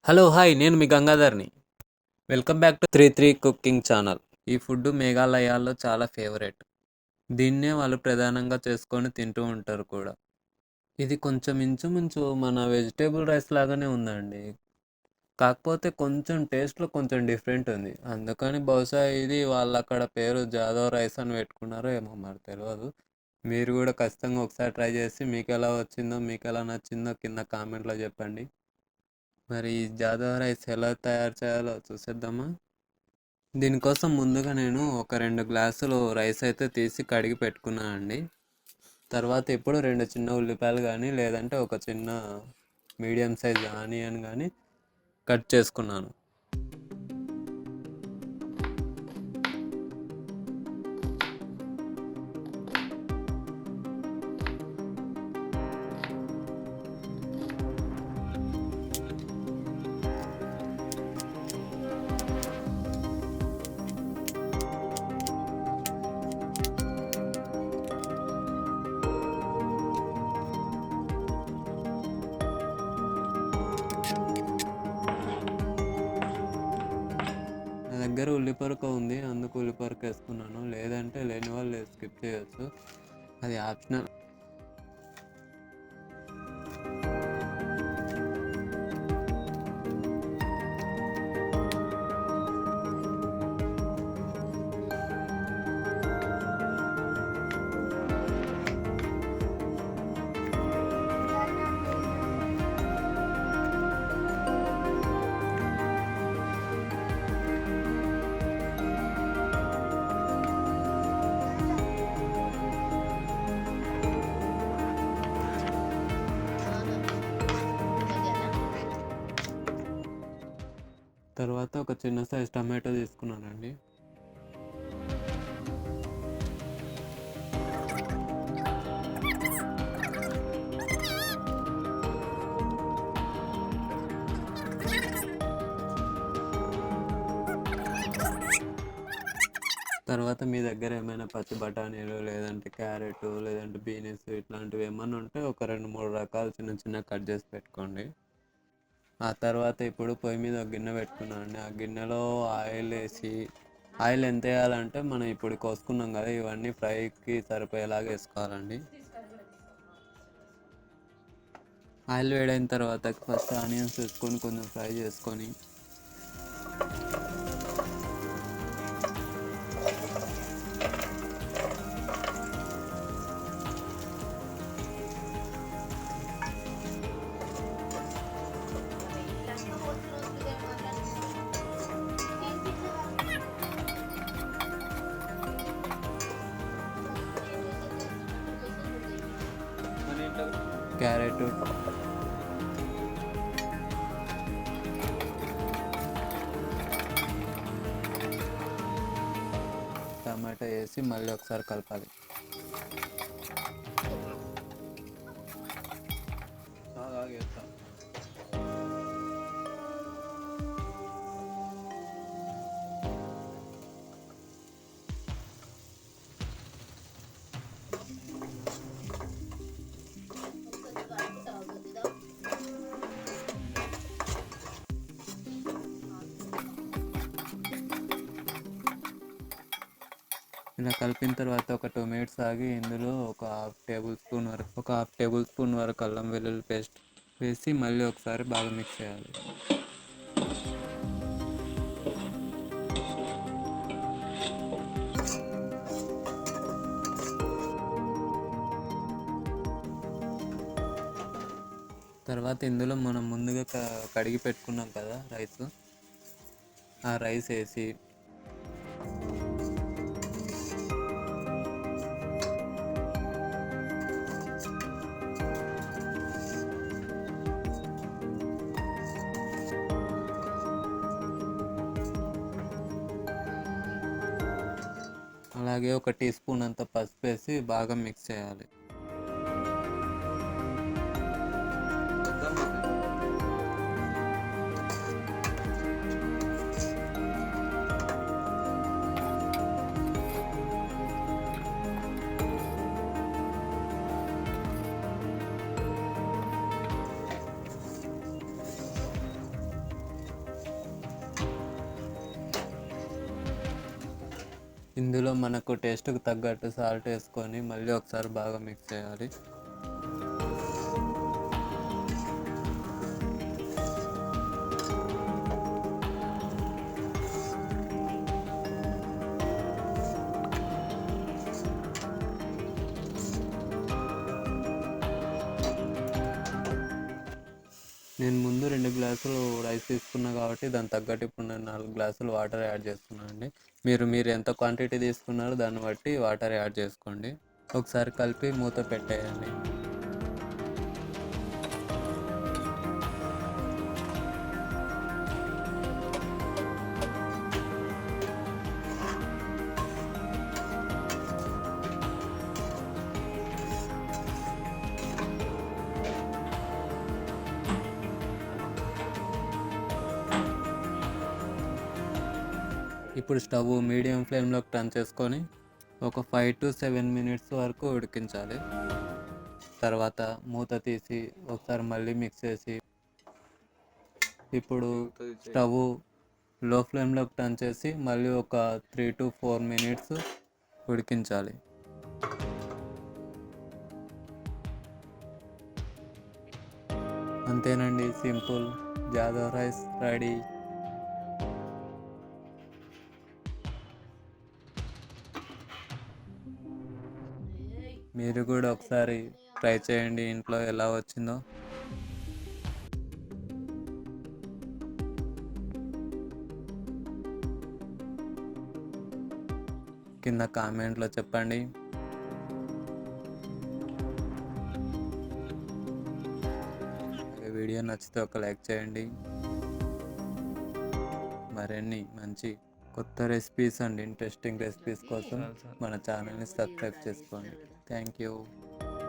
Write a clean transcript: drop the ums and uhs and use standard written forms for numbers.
Hello hi నేను మీ గంగాధర్ని. Welcome back to 33 cooking channel. ఈ ఫుడ్ మేఘాలయాల్లో చాలా ఫేవరెట్. దీన్నే వాళ్ళు ప్రధానంగా చేసుకొని తింటూ ఉంటారు కూడా. ఇది కొంచెం ఇంచుమించు మన వెజిటేబుల్ రైస్ లాగానే ఉందండి. కాకపోతే కొంచెం టేస్ట్లో కొంచెం డిఫరెంట్ ఉంది. అందుకని బహుశా ఇది వాళ్ళు అక్కడ పేరు జాదవ్ రైస్ అని పెట్టుకున్నారో ఏమో మరి తెలియదు. మీరు కూడా ఖచ్చితంగా ఒకసారి ట్రై చేసి మీకు ఎలా వచ్చిందో మీకు ఎలా నచ్చిందో కింద కామెంట్లో చెప్పండి. మరి ఈ జాదవ్ రైస్ ఎలా తయారు చేయాలో చూసేద్దామా? దీనికోసం ముందుగా నేను ఒక 2 గ్లాసులు రైస్ అయితే తీసి కడిగి పెట్టుకున్నానండి. తర్వాత ఇప్పుడు 2 చిన్న ఉల్లిపాయలు కానీ లేదంటే ఒక చిన్న మీడియం సైజ్ ఆనియన్ కానీ కట్ చేసుకున్నాను. నా దగ్గర ఉల్లిపొరక ఉంది, అందుకు ఉల్లిపొరక వేసుకున్నాను. లేదంటే లేని వాళ్ళు స్కిప్ చేయొచ్చు, అది ఆప్షనల్. తర్వాత ఒక చిన్న సైజ్ టమాటో తీసుకున్నానండి. తర్వాత మీ దగ్గర ఏమైనా పచ్చి బఠానీలు లేదంటే క్యారెట్ లేదంటే బీనీస్ ఇట్లాంటివి ఏమన్నా ఉంటే ఒక 2-3 రకాలు చిన్న చిన్న కట్ చేసి పెట్టుకోండి. ఆ తర్వాత ఇప్పుడు పొయ్యి మీద ఒక గిన్నె పెట్టుకున్నానండి. ఆ గిన్నెలో ఆయిల్ వేసి, ఆయిల్ ఎంత వేయాలంటే మనం ఇప్పుడు కోసుకున్నాం కదా ఇవన్నీ ఫ్రైకి సరిపోయేలాగా వేసుకోవాలండి. ఆయిల్ వేడైన తర్వాత ఫస్ట్ ఆనియన్స్ వేసుకొని కొంచెం ఫ్రై చేసుకొని, క్యారెట్, టమాటా వేసి మళ్ళీ ఒకసారి కలపాలి. ఇలా కలిపిన తర్వాత ఒక 2 మినిట్స్ ఆగి ఇందులో ఒక హాఫ్ టేబుల్ స్పూన్ వరకు అల్లం వెల్లుల్లి పేస్ట్ వేసి మళ్ళీ ఒకసారి బాగా మిక్స్ చేయాలి. తర్వాత ఇందులో మనం ముందుగా కడిగి పెట్టుకున్నాం కదా రైస్, ఆ రైస్ వేసి అలాగే ఒక టీ స్పూన్ అంత పసుపు వేసి బాగా మిక్స్ చేయాలి. ఇందులో మనకు టేస్ట్కి తగ్గట్టు సాల్ట్ వేసుకొని మళ్ళీ ఒకసారి బాగా మిక్స్ చేయాలి. నేను ముందు 2 గ్లాసులు రైస్ తీసుకున్నా కాబట్టి దానికి తగ్గట్టు ఇప్పుడు నేను 4 గ్లాసులు వాటర్ యాడ్ చేస్తున్నాను అండి. మీరు ఎంత క్వాంటిటీ తీసుకున్నారో దాన్ని బట్టి వాటర్ యాడ్ చేసుకోండి. ఒకసారి కలిపి మూత పెట్టేయండి. ఇప్పుడు స్టవ్ మీడియం ఫ్లేమ్లోకి టర్న్ చేసుకొని ఒక 5 to 7 మినిట్స్ వరకు ఉడికించాలి. తర్వాత మూత తీసి ఒకసారి మళ్ళీ మిక్స్ చేసి ఇప్పుడు స్టవ్ లో ఫ్లేమ్లోకి టర్న్ చేసి మళ్ళీ ఒక 3 to 4 మినిట్స్ ఉడికించాలి. అంతేనండి, సింపుల్ జాదవ్ రైస్ రెడీ. మీరు కూడా ఒకసారి ట్రై చేయండి ఇంట్లో ఎలా వచ్చిందో. కింద కామెంట్లో చెప్పండి. వీడియో నచ్చితే ఒక లైక్ చేయండి. మరిన్ని మంచి కొత్త రెసిపీస్ అండ్ ఇంట్రెస్టింగ్ రెసిపీస్ కోసం మన ఛానల్ని సబ్స్క్రైబ్ చేసుకోండి. Thank you.